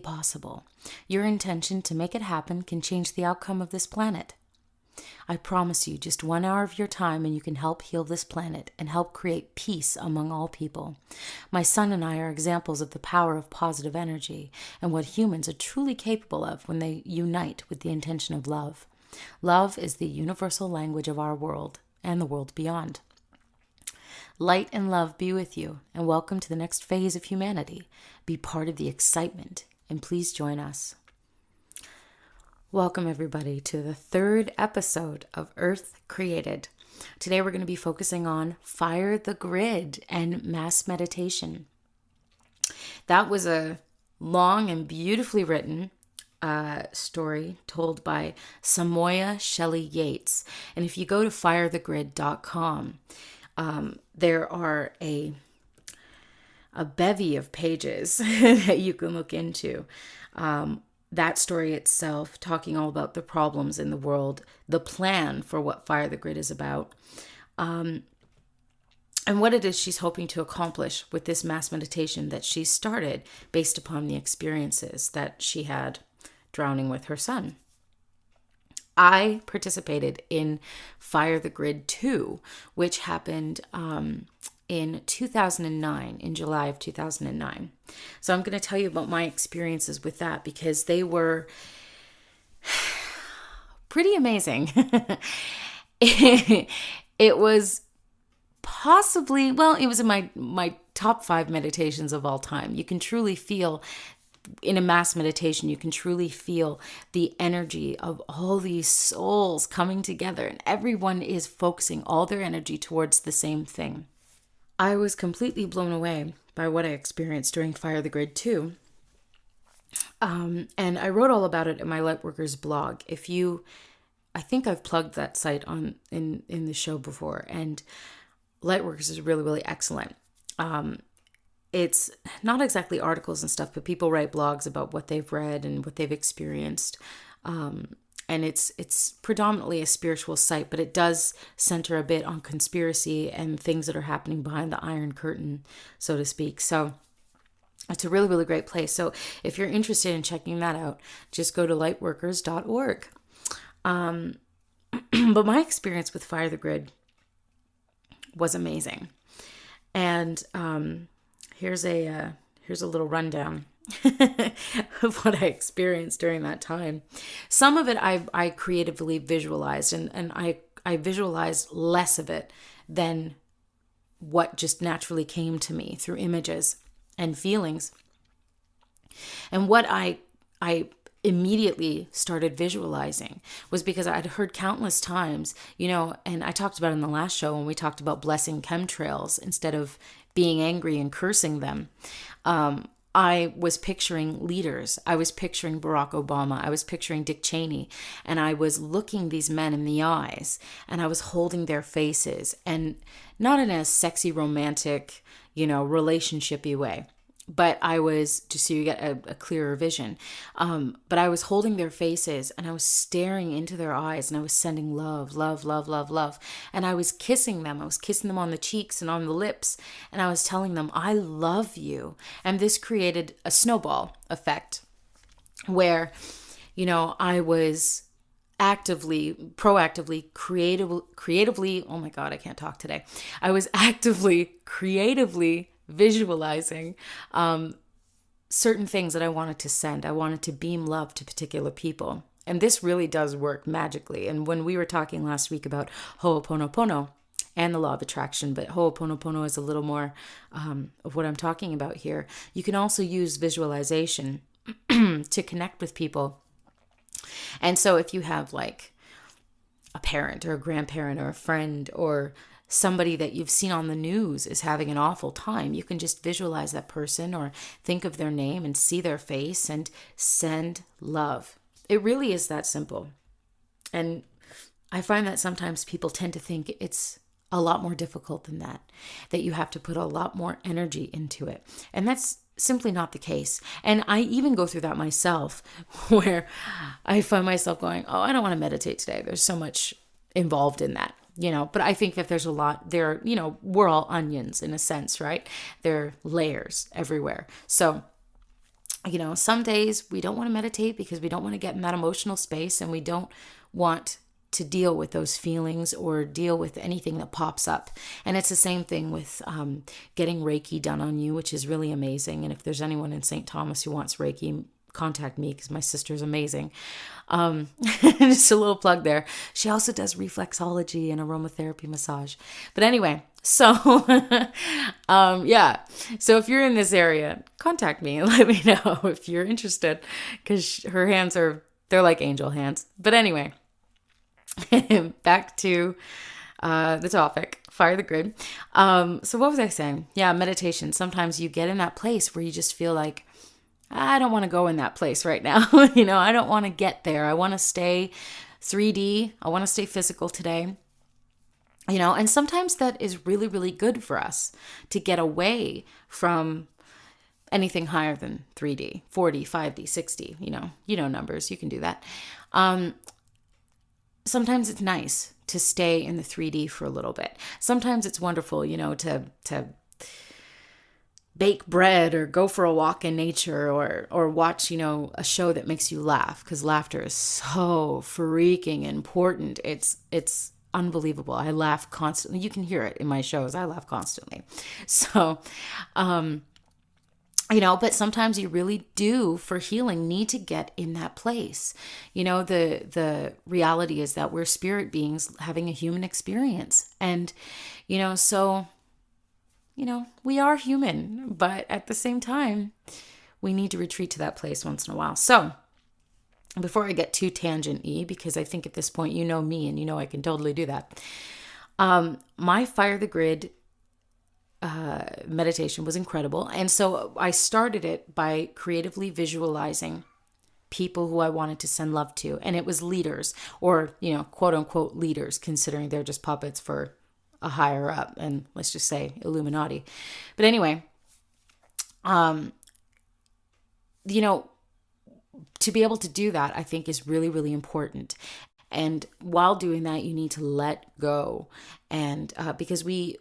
possible. Your intention to make it happen can change the outcome of this planet. I promise you, just 1 hour of your time and you can help heal this planet and help create peace among all people. My son and I are examples of the power of positive energy and what humans are truly capable of when they unite with the intention of love. Love is the universal language of our world and the world beyond. Light and love be with you, and welcome to the next phase of humanity. Be part of the excitement, and please join us. Welcome, everybody, to the third episode of Earth Created. Today, we're going to be focusing on Fire the Grid and mass meditation. That was a long and beautifully written story told by Samoya Shelley Yates. And if you go to firethegrid.com, there are a bevy of pages that you can look into. That story itself, talking all about the problems in the world, the plan for what Fire the Grid is about, and what it is she's hoping to accomplish with this mass meditation that she started based upon the experiences that she had drowning with her son. I participated in Fire the Grid 2, which happened in 2009, in July of 2009. So I'm going to tell you about my experiences with that because they were pretty amazing. It was possibly, well, it was in my top 5 meditations of all time. You can truly feel in a mass meditation, you can truly feel the energy of all these souls coming together, and everyone is focusing all their energy towards the same thing. I was completely blown away by what I experienced during Fire the Grid 2. And I wrote all about it in my Lightworkers blog. I think I've plugged that site in the show before, and Lightworkers is really, really excellent. It's not exactly articles and stuff, but people write blogs about what they've read and what they've experienced. And it's predominantly a spiritual site, but it does center a bit on conspiracy and things that are happening behind the Iron Curtain, so to speak. So it's a really, really great place. So if you're interested in checking that out, just go to lightworkers.org. But my experience with Fire the Grid was amazing. And here's a little rundown of what I experienced during that time. Some of it I creatively visualized, and I visualized less of it than what just naturally came to me through images and feelings. And what I immediately started visualizing was because I'd heard countless times, and I talked about it in the last show when we talked about blessing chemtrails instead of being angry and cursing them. I was picturing leaders. I was picturing Barack Obama. I was picturing Dick Cheney. And I was looking these men in the eyes, and I was holding their faces, and not in a sexy, romantic, relationship-y way. But I was, just so you get a clearer vision, but I was holding their faces and I was staring into their eyes and I was sending love, love, love, love, love. And I was kissing them. I was kissing them on the cheeks and on the lips. And I was telling them, I love you. And this created a snowball effect where, I was proactively, creatively, oh my God, I can't talk today. I was creatively visualizing certain things that I wanted to send. I wanted to beam love to particular people. And this really does work magically. And when we were talking last week about Ho'oponopono and the law of attraction, but Ho'oponopono is a little more of what I'm talking about here. You can also use visualization to connect with people. And so if you have like a parent or a grandparent or a friend or somebody that you've seen on the news is having an awful time, you can just visualize that person or think of their name and see their face and send love. It really is that simple. And I find that sometimes people tend to think it's a lot more difficult than that you have to put a lot more energy into it. And that's simply not the case. And I even go through that myself where I find myself going, oh, I don't want to meditate today. There's so much involved in that. But I think that there's a lot there, we're all onions in a sense, right? There are layers everywhere. So Some days we don't want to meditate because we don't want to get in that emotional space, and we don't want to deal with those feelings or deal with anything that pops up. And it's the same thing with getting Reiki done on you, which is really amazing. And if there's anyone in St. Thomas who wants Reiki, contact me because my sister's amazing. Just a little plug there. She also does reflexology and aromatherapy massage. But anyway, so yeah. So if you're in this area, contact me and let me know if you're interested, because her hands they're like angel hands. But anyway, back to the topic, fire the grid. So what was I saying? Yeah, meditation. Sometimes you get in that place where you just feel like, I don't want to go in that place right now. I don't want to get there. I want to stay 3D. I want to stay physical today. And sometimes that is really, really good for us to get away from anything higher than 3D, 4D, 5D, 6D, numbers, you can do that. Sometimes it's nice to stay in the 3D for a little bit. Sometimes it's wonderful, to bake bread or go for a walk in nature or watch, a show that makes you laugh, because laughter is so freaking important. It's unbelievable. I laugh constantly. You can hear it in my shows. I laugh constantly. So, but sometimes you really do, for healing, need to get in that place. The reality is that we're spirit beings having a human experience. And, so, we are human, but at the same time, we need to retreat to that place once in a while. So before I get too tangent-y, because I think at this point, you know me and I can totally do that. My Fire the Grid meditation was incredible. And so I started it by creatively visualizing people who I wanted to send love to. And it was leaders, or, quote unquote leaders, considering they're just puppets for a higher up, and let's just say Illuminati. But anyway, to be able to do that, I think is really, really important. And while doing that, you need to let go. And because we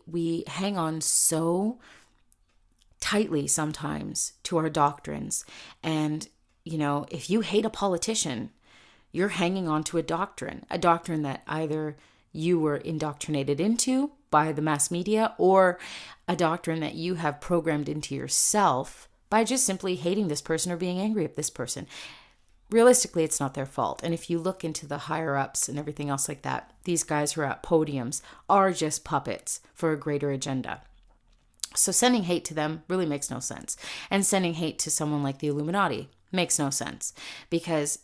hang on so tightly sometimes to our doctrines. And, if you hate a politician, you're hanging on to a doctrine that either you were indoctrinated into by the mass media, or a doctrine that you have programmed into yourself by just simply hating this person or being angry at this person. Realistically, it's not their fault. And if you look into the higher ups and everything else like that, these guys who are at podiums are just puppets for a greater agenda. So sending hate to them really makes no sense. And sending hate to someone like the Illuminati makes no sense, because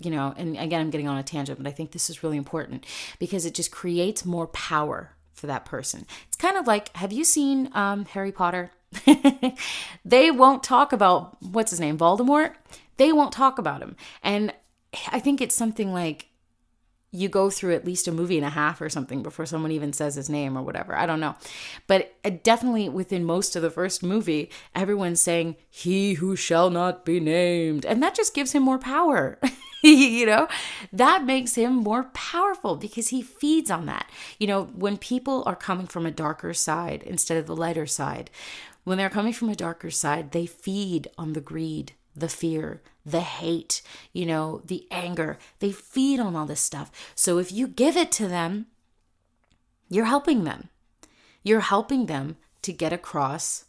and again, I'm getting on a tangent, but I think this is really important because it just creates more power for that person. It's kind of like, have you seen Harry Potter? They won't talk about, what's his name, Voldemort? They won't talk about him. And I think it's something like you go through at least a movie and a half or something before someone even says his name or whatever. I don't know. But definitely within most of the first movie, everyone's saying, "He who shall not be named." And that just gives him more power. That makes him more powerful because he feeds on that. When people are coming from a darker side instead of the lighter side, when they're coming from a darker side, they feed on the greed, the fear, the hate, the anger. They feed on all this stuff. So if you give it to them, you're helping them. You're helping them to get across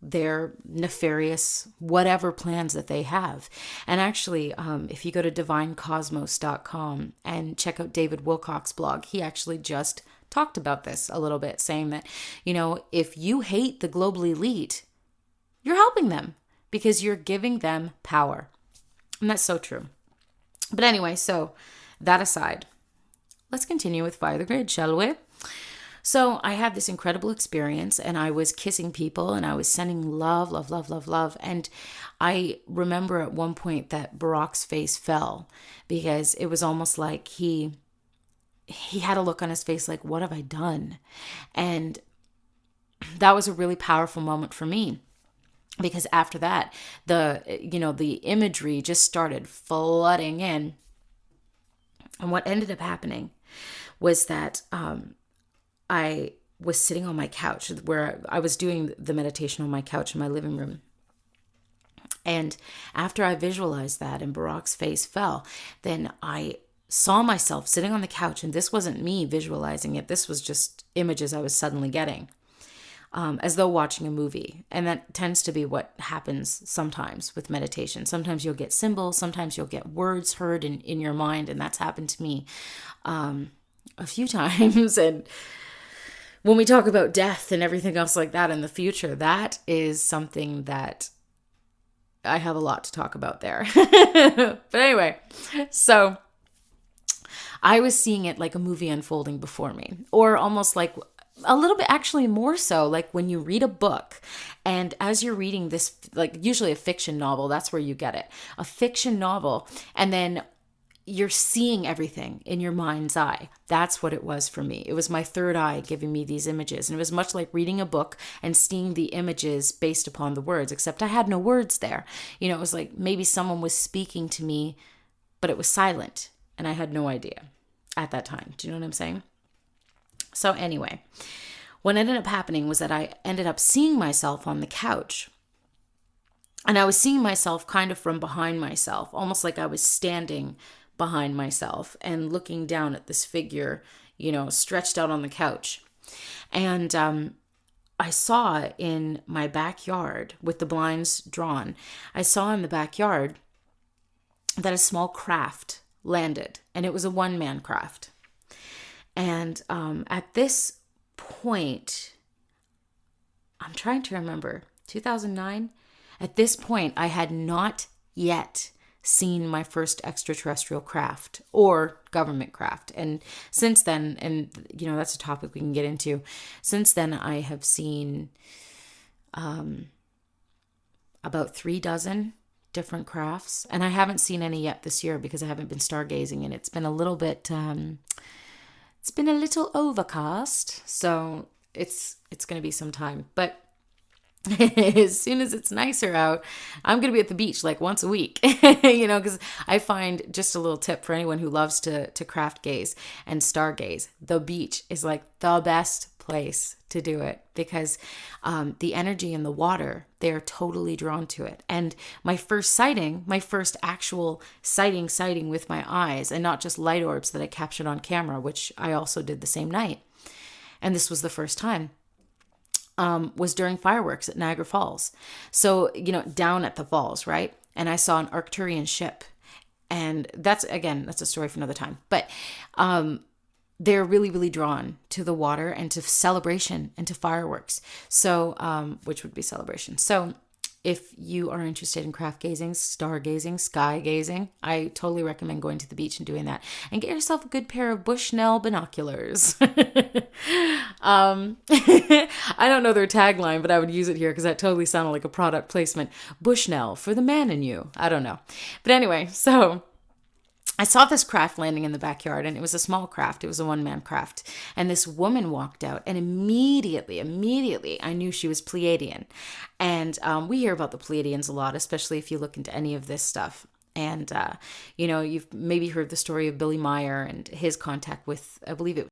their nefarious whatever plans that they have. And actually, if you go to divinecosmos.com and check out David Wilcock's blog, he actually just talked about this a little bit, saying that, if you hate the global elite, you're helping them because you're giving them power. And that's so true. But anyway, so that aside, let's continue with Fire the Grid, shall we? So I had this incredible experience, and I was kissing people, and I was sending love, love, love, love, love. And I remember at one point that Barack's face fell, because it was almost like he had a look on his face like, what have I done? And that was a really powerful moment for me, because after that, the imagery just started flooding in. And what ended up happening was that I was sitting on my couch, where I was doing the meditation on my couch in my living room. And after I visualized that and Barack's face fell, then I saw myself sitting on the couch. And this wasn't me visualizing it. This was just images I was suddenly getting, as though watching a movie. And that tends to be what happens sometimes with meditation. Sometimes you'll get symbols. Sometimes you'll get words heard in your mind. And that's happened to me a few times. And when we talk about death and everything else like that in the future, that is something that I have a lot to talk about there. But anyway, so I was seeing it like a movie unfolding before me, or almost like a little bit actually more so like when you read a book, and as you're reading this, like usually a fiction novel, that's where you get it, a fiction novel, and then you're seeing everything in your mind's eye. That's what it was for me. It was my third eye giving me these images. And it was much like reading a book and seeing the images based upon the words, except I had no words there. It was like maybe someone was speaking to me, but it was silent. And I had no idea at that time. Do you know what I'm saying? So anyway, what ended up happening was that I ended up seeing myself on the couch. And I was seeing myself kind of from behind myself, almost like I was standing behind myself and looking down at this figure, stretched out on the couch. And I saw in my backyard with the blinds drawn, I saw in the backyard that a small craft landed, and it was a one-man craft. And at this point, I'm trying to remember, 2009? At this point, I had not yet seen my first extraterrestrial craft or government craft. And since then, and that's a topic we can get into, since then I have seen about 36 different crafts. And I haven't seen any yet this year because I haven't been stargazing, and it's been a little bit, it's been a little overcast. So it's going to be some time. But as soon as it's nicer out, I'm going to be at the beach like once a week, because I find, just a little tip for anyone who loves to craft gaze and stargaze, the beach is like the best place to do it, because the energy in the water, they're totally drawn to it. And my first actual sighting with my eyes, and not just light orbs that I captured on camera, which I also did the same night. And this was the first time. Was during fireworks at Niagara Falls. So, down at the falls, right? And I saw an Arcturian ship. And that's a story for another time. But they're really, really drawn to the water and to celebration and to fireworks. So, which would be celebration. So, if you are interested in craft gazing, stargazing, sky gazing, I totally recommend going to the beach and doing that. And get yourself a good pair of Bushnell binoculars. I don't know their tagline, but I would use it here because that totally sounded like a product placement. Bushnell, for the man in you. I don't know. But anyway, so I saw this craft landing in the backyard, and it was a small craft. It was a one-man craft. And this woman walked out, and immediately, I knew she was Pleiadian. And we hear about the Pleiadians a lot, especially if you look into any of this stuff. And, you've maybe heard the story of Billy Meyer and his contact with, I believe it